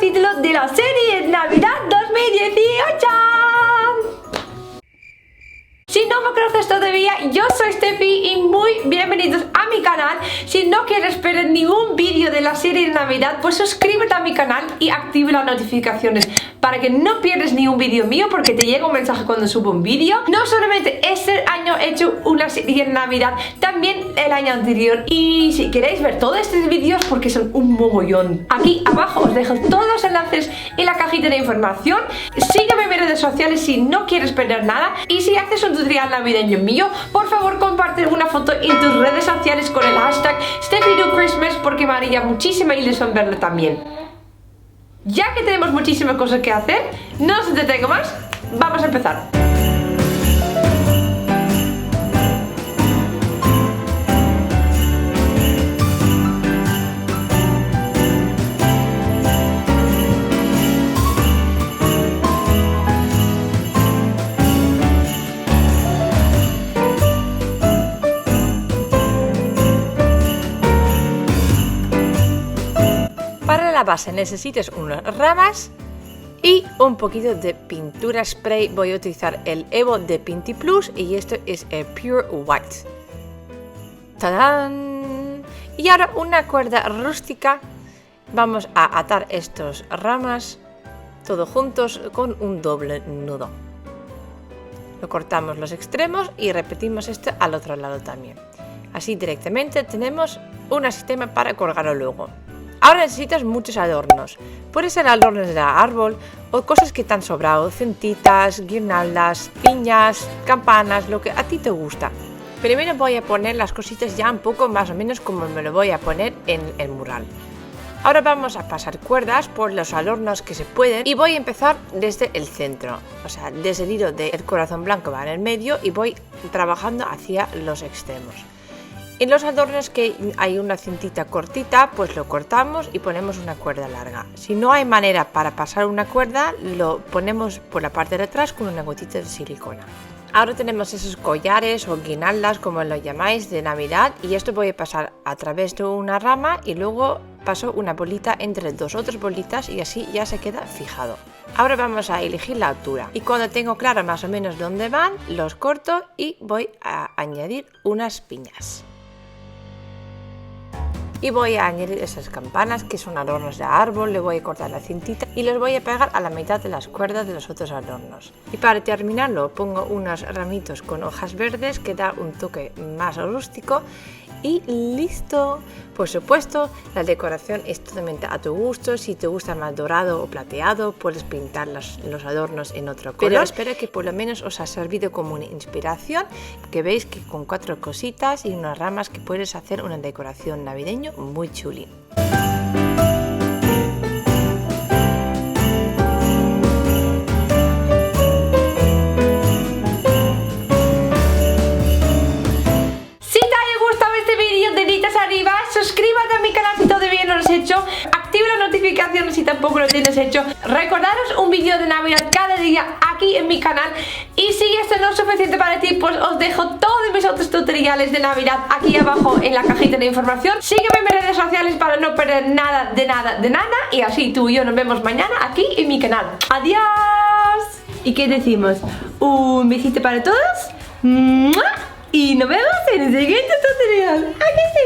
capítulo de la serie Navidad 2018. Si no me conoces todavía, yo soy Steffi y muy bienvenidos a mi canal. Si no quieres perder ningún vídeo de la serie de Navidad, pues suscríbete a mi canal y activa las notificaciones para que no pierdas ni un vídeo mío, porque te llega un mensaje cuando subo un vídeo. No solamente este año he hecho una serie de Navidad, también el año anterior. Y si queréis ver todos estos vídeos, porque son un mogollón, aquí abajo os dejo todos los enlaces en la cajita de información. Sígueme en mis redes sociales si no quieres perder nada. Y si haces un tutorial navideño mío, por favor comparte una foto en tus redes sociales con el hashtag SteffiDoChristmas, porque me haría muchísima ilusión verlo también. Ya que tenemos muchísimas cosas que hacer, no os detengo más, vamos a empezar. Para la base necesitas unas ramas y un poquito de pintura spray. Voy a utilizar el Evo de Pinty Plus y esto es el Pure White. ¡Tadán! Y ahora una cuerda rústica. Vamos a atar estas ramas todos juntos con un doble nudo. Lo cortamos los extremos y repetimos esto al otro lado también. Así directamente tenemos un sistema para colgarlo luego. Ahora necesitas muchos adornos. Pueden ser adornos de árbol o cosas que te han sobrado, cintitas, guirnaldas, piñas, campanas, lo que a ti te gusta. Primero voy a poner las cositas ya un poco más o menos como me lo voy a poner en el mural. Ahora vamos a pasar cuerdas por los adornos que se pueden y voy a empezar desde el centro. O sea, desde el hilo del corazón blanco va en el medio y voy trabajando hacia los extremos. En los adornos que hay una cintita cortita, pues lo cortamos y ponemos una cuerda larga. Si no hay manera para pasar una cuerda, lo ponemos por la parte de atrás con una gotita de silicona. Ahora tenemos esos collares o guirnaldas, como lo llamáis, de Navidad, y esto voy a pasar a través de una rama y luego paso una bolita entre dos otras bolitas y así ya se queda fijado. Ahora vamos a elegir la altura y cuando tengo claro más o menos dónde van, los corto y voy a añadir unas piñas. Y voy a añadir esas campanas que son adornos de árbol, le voy a cortar la cintita y los voy a pegar a la mitad de las cuerdas de los otros adornos. Y para terminarlo pongo unos ramitos con hojas verdes que da un toque más rústico y listo. Por supuesto, la decoración es totalmente a tu gusto. Si te gusta más dorado o plateado, puedes pintar los adornos en otro color. Pero espero que por lo menos os ha servido como una inspiración, que veis que con 4 cositas y unas ramas que puedes hacer una decoración navideña muy chuli. Suscríbete a mi canal si todavía no lo has hecho. Activa las notificaciones si tampoco lo tienes hecho. Recordaros un vídeo de Navidad cada día aquí en mi canal. Y si esto no es suficiente para ti, pues os dejo todos mis otros tutoriales de Navidad aquí abajo en la cajita de información. Sígueme en mis redes sociales para no perder nada de nada de nada. Y así tú y yo nos vemos mañana aquí en mi canal. ¡Adiós! ¿Y qué decimos? Un besito para todos. Y nos vemos en el siguiente tutorial. ¿A que sí?